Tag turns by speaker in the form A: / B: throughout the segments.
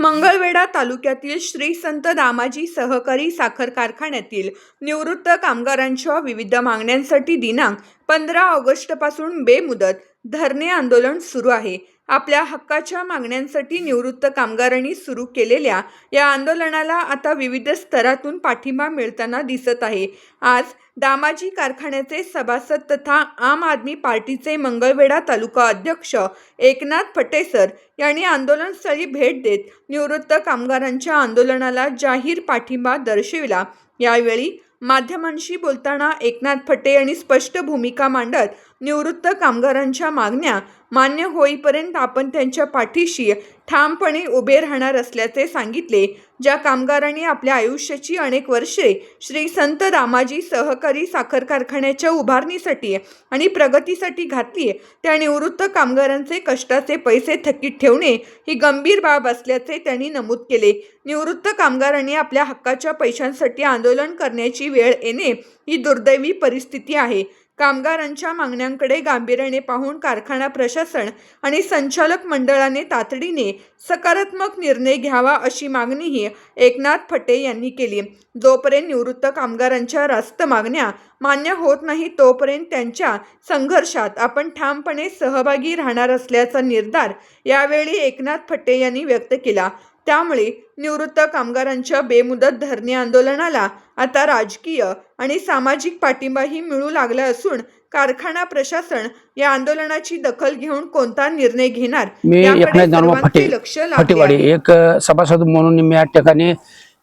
A: मंगळवेढा तालुक्यातील श्री संत दामाजी सहकारी साखर कारखान्यातील निवृत्त कामगारांच्या विविध मागण्यांसाठी दिनांक 15 ऑगस्टपासून बेमुदत धरणे आंदोलन सुरू आहे। आपल्या हक्काच्या मागण्यांसाठी निवृत्त कामगारांनी सुरू केलेल्या या आंदोलनाला आता विविध स्तरातून पाठिंबा मिळताना दिसत आहे। आज दामाजी कारखान्याचे सभासद तथा आम आदमी पार्टीचे मंगळवेढा तालुका अध्यक्ष एकनाथ फटेसर यांनी आंदोलनस्थळी भेट देत निवृत्त कामगारांच्या आंदोलनाला जाहीर पाठिंबा दर्शविला। यावेळी माध्यमांशी बोलताना एकनाथ फटे यांनी स्पष्ट भूमिका मांडत निवृत्त कामगारांच्या मागण्या मान्य होईपर्यंत आपण त्यांच्या पाठीशी ठामपणे उभे राहणार असल्याचे सांगितले। ज्या कामगारांनी आपल्या आयुष्याची अनेक वर्षे श्री संत दामाजी सहकारी साखर कारखान्याच्या उभारणीसाठी आणि प्रगतीसाठी घातली, त्या निवृत्त कामगारांचे कष्टाचे पैसे थकीत ठेवणे ही गंभीर बाब असल्याचे त्यांनी नमूद केले। निवृत्त कामगारांनी आपल्या हक्काच्या पैशांसाठी आंदोलन करण्याची वेळ येणे ही दुर्दैवी परिस्थिती आहे। कामगारांच्या मागण्यांकडे गांभीर्याने पाहून कारखाना प्रशासन आणि संचालक मंडळाने तातडीने सकारात्मक निर्णय घ्यावा अशी मागणीही एकनाथ फटे यांनी केली। जोपर्यंत निवृत्त कामगारांच्या रास्त मागण्या मान्य होत नाही तोपर्यंत त्यांच्या संघर्षात आपण ठामपणे सहभागी राहणार असल्याचा निर्धार यावेळी एकनाथ फटे यांनी व्यक्त केला। त्यामुळे निवृत्त कामगारांच्या बेमुदत धरणे आंदोलनाला आता राजकीय आणि सामाजिक पाठिंबाही मिळू लागला असून कारखाना प्रशासन या आंदोलनाची दखल घेऊन कोणता निर्णय घेणार याकडे लक्ष लागले आहे।
B: एक सभासद म्हणून मी या ठिकाणी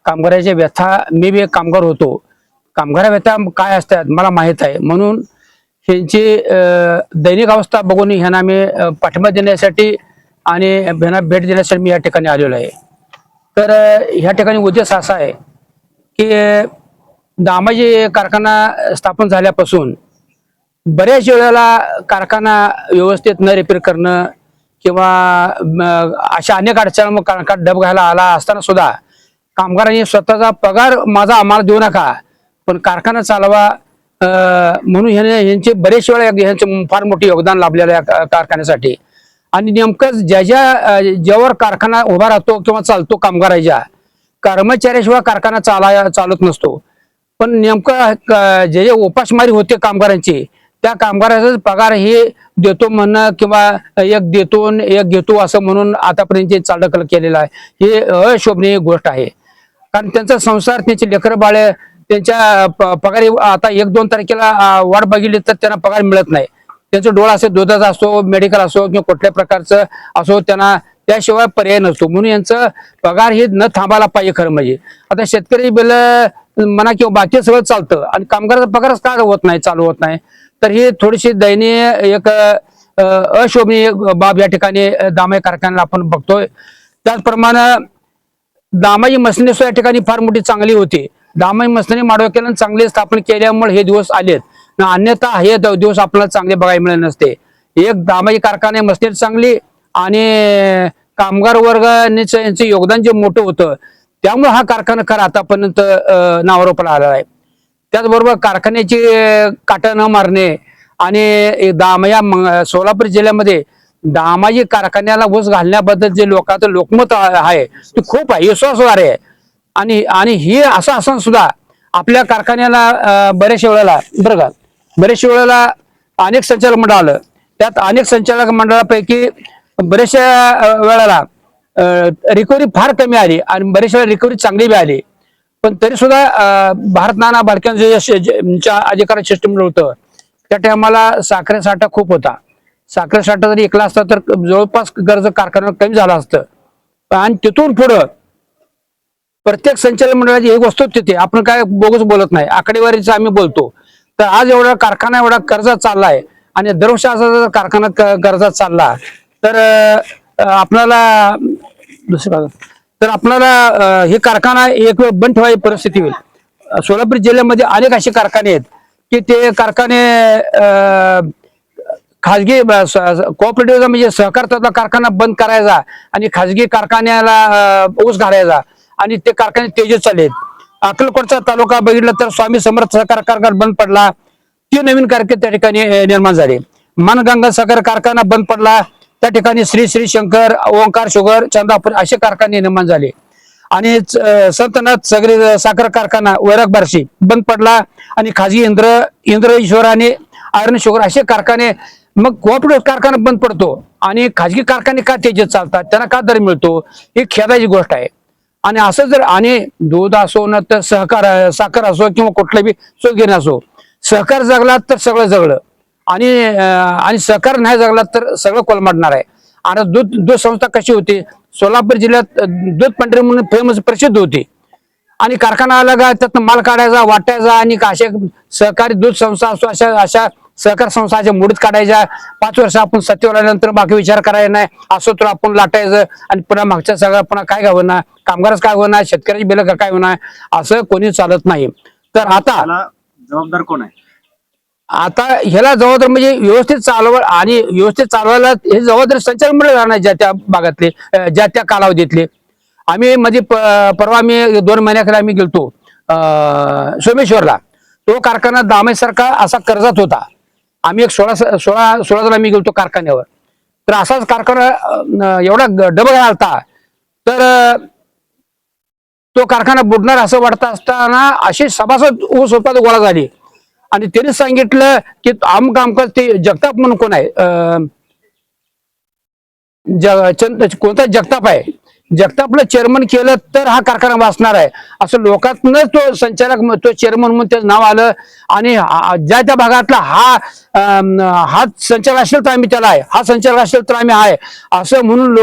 B: कामगारांच्या व्यथा, मी बी एक कामगार होतो, कामगार व्यथा काय असतात मला माहित आहे, म्हणून ह्यांची दैनिक अवस्था बघून ह्यांना मी पाठिंबा देण्यासाठी आणि ह्यांना भेट देण्यासाठी मी या ठिकाणी आलेलो आहे। तर ह्या ठिकाणी उद्देश असा आहे की दामाजी कारखाना स्थापन झाल्यापासून बऱ्याच वेळेला कारखाना व्यवस्थित न रिपेअर करणं किंवा अशा अनेक अडचणी कारखाना डब घायला आला असताना सुद्धा कामगारांनी स्वतःचा पगार माझा आम्हाला देऊ नका पण कारखाना चालवा म्हणून ह्यांचे बरेच वेळा ह्यांचे फार मोठे योगदान लाभलेलं आहे कारखान्यासाठी। आणि नेमकं ज्यावर कारखाना उभा राहतो किंवा चालतो कामगारांच्या कर्मचाऱ्याशिवाय कारखाना चालत नसतो, पण नेमकं जे उपासमारी होते कामगारांची त्या कामगाराचा पगार हे देतो म्हणणं किंवा एक देतो एक घेतो असं म्हणून आतापर्यंत चालढकल केलेलं आहे, हे अशोभनीय गोष्ट आहे। कारण त्यांचा संसार, त्यांचे लेकरं बाळे, त्यांच्या पगारी आता 1-2 तारखेला वाट बघितली तर त्यांना पगार मिळत नाही। त्यांचं डोळा असो, दुधाचा असो, मेडिकल असो किंवा कुठल्या प्रकारचं असो, त्यांना त्याशिवाय पर्याय नसतो, म्हणून यांचं पगार हे न थांबायला पाहिजे। खरं म्हणजे आता शेतकरी बिल म्हणा किंवा बाकी सगळं चालतं आणि कामगाराचा पगारच का होत नाही, चालू होत नाही, तर ही थोडीशी दयनीय एक अशोभनीय बाब या ठिकाणी दामाजी कारखान्याला आपण बघतोय। त्याचप्रमाणे दामाजी मशिनरी या ठिकाणी फार मोठी चांगली होती, दामाजी मशिनरी माडवाकेला चांगले स्थापन केल्यामुळे हे दिवस आलेत, अन्यथा हे दिवस आपल्याला चांगले बघायला मिळाले नसते। एक दामाजी कारखाने मशिनरी चांगली आणि कामगार वर्गाने यांचं योगदान जे मोठं होतं त्यामुळे हा कारखाना खरा आतापर्यंत नावारूपाला आला आहे। त्याचबरोबर कारखान्याची काटा न मारणे आणि सोलापूर जिल्ह्यामध्ये दामाजी कारखान्याला ऊस घालण्याबद्दल जे लोकांचं लोकमत आहे ते खूप आहे, विश्वासार्ह आहे। आणि हे असं असून सुद्धा आपल्या कारखान्याला बरेचशा वेळेला अनेक संचालक मंडळ आलं, त्यात अनेक संचालक मंडळापैकी बरेचशा वेळेला रिकव्हरी फार कमी आली आणि बरेचशा रिकव्हरी चांगली बी आली, पण तरी सुद्धा भारत नाना बालकांच्या अधिकार सिस्टम होतं त्या टायमाला साखरे साठा खूप होता। साखरे साठा जरी ऐकला असता तर जवळपास गरज कारखान्यावर कमी झाला असतं। आणि तिथून पुढं प्रत्येक संचालक मंडळाची एक वस्तू तिथे आपण काय बोगस बोलत नाही, आकडेवारीचं आम्ही बोलतो। तर आज एवढा कारखाना एवढा कर्जात चाललाय आणि दरवर्षी असा जर कारखाना कर्जात चालला तर आपल्याला हे कारखाना एक वेळ बंद ठेवायची परिस्थिती होईल। सोलापूर जिल्ह्यामध्ये अनेक असे कारखाने आहेत की ते कारखाने खाजगी कोऑपरेटिव्ह म्हणजे सहकार कारखाना बंद करायचा आणि खाजगी कारखान्याला ऊस घालायचा आणि ते कारखाने तेजीत चालले। अक्कलकोटचा तालुका बघितला तर स्वामी समर्थ सहकार कारखाना बंद पडला, ते नवीन कारखाने त्या ठिकाणी निर्माण झाले। मनगंगा साखर कारखाना बंद पडला, त्या ठिकाणी श्री श्री शंकर, ओंकार शुगर, चंदापूर असे कारखाने निर्माण झाले आणि संतनाथ सगळे साखर कारखाना वैराग बार्शी बंद पडला आणि खाजगी इंद्र ईश्वर आणि आयर्न शुगर असे कारखाने, मग कोऑपरेटिव्ह कारखाना बंद पडतो आणि खाजगी कारखाने का तेजीत चालतात, त्यांना का दर मिळतो, ही खेदाची गोष्ट आहे. आणि असं जर आणि दूध असो ना तर साखर असो किंवा कुठलं बी सोगिरी असो, सहकार जगला तर सगळं जगलं आणि सहकार नाही जगला तर सगळं कोलमडणार आहे. आणि दूध संस्था कशी होती, सोलापूर जिल्ह्यात दूध पंढरी म्हणून फेमस प्रसिद्ध होती आणि कारखाना आला का त्यातनं माल काढायचा, वाटायचा आणि अशा सहकारी दूध संस्था असो अशा सहकार संस्थाच्या मुडीत काढायच्या. 5 वर्ष आपण सत्तेवर आल्यानंतर बाकी विचार करायचा नाही, असं तर आपण लाटायचं आणि पुन्हा मागच्या सगळं पुन्हा काय होणार, कामगारच काय होणार, शेतकऱ्याची बिलं काय होणार, असं कोणी चालत नाही. तर आता
C: जबाबदार कोण आहे?
B: आता ह्याला जबाबदार म्हणजे व्यवस्थित चालवायला हे जबाबदारी संचालक मंडळ राहणार, ज्या त्या भागातले ज्या त्या कालावधीतले. आम्ही मध्ये परवा आम्ही 2 महिन्याखाली आम्ही गेलतो सोमेश्वरला. तो कारखाना दामेसारखा असा कर्जात होता. आम्ही एक 16 जण आम्ही गेलतो कारखान्यावर. तर असाच कारखाना एवढा डबल आलता तर तो कारखाना बुडणार असं वाटत असताना अशी सभासद ऊस उत्पादक गोळा झाली आणि त्यांनी सांगितलं की आमका ते जगताप म्हणून कोण आहे, कोणता जगताप आहे, जगतापला चेअरमन केलं तर हा कारखाना वाचणार आहे असं लोकांतूनच तो संचालक, तो चेअरमन म्हणून त्याचं नाव आलं. आणि ज्या त्या भागातला हा संचालक असेल तर आम्ही त्याला आहे, हा संचालक असेल तर आम्ही आहे असं म्हणून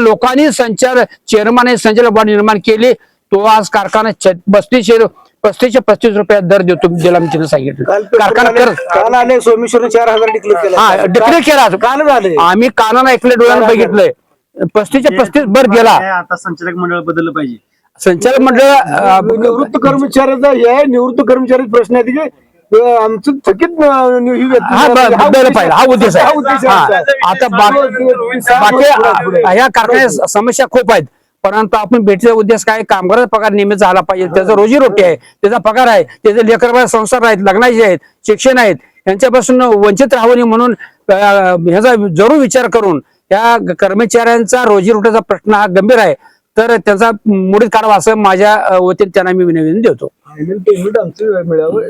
B: लोकांनी चेअरमन आणि संचालक बॉडी निर्माण केली. तो आज कारखाना 35 रुपयात दर देतो दिला मी तिने सांगितलं. कारखाना
C: काल आले सोमेश्वर 4000
B: डिक्लेअर केला.
C: काल झाले,
B: आम्ही कानाला ऐकलं, डोळ्यानं बघितलंय. 35 बर गेला.
C: आता संचालक मंडळ बदललं पाहिजे.
B: संचालक मंडळ
D: निवृत्त कर्मचाऱ्याचा हे निवृत्त कर्मचारी प्रश्न आहे की आमचं थकीत
B: बदललं पाहिजे, हा उद्देश आहे. आता बाकी ह्या कारखान्यात समस्या खूप आहेत, परंतु आपण भेटीचा उद्देश काय, कामगाराचा पगार नियमित झाला पाहिजे. त्याचा रोजीरोटी आहे, त्याचा पगार आहे, त्याचे लेकरबाळ संसार आहेत, लग्नाचे आहेत, शिक्षण आहेत, यांच्यापासून वंचित राहू नये म्हणून ह्याचा जरूर विचार करून या कर्मचाऱ्यांचा रोजीरोटीचा प्रश्न हा गंभीर आहे, तर त्याचा मुडीत काढावा असं माझ्या वतीने त्यांना मी विनंती देतो.
D: पेमेंट आमचं मिळावं.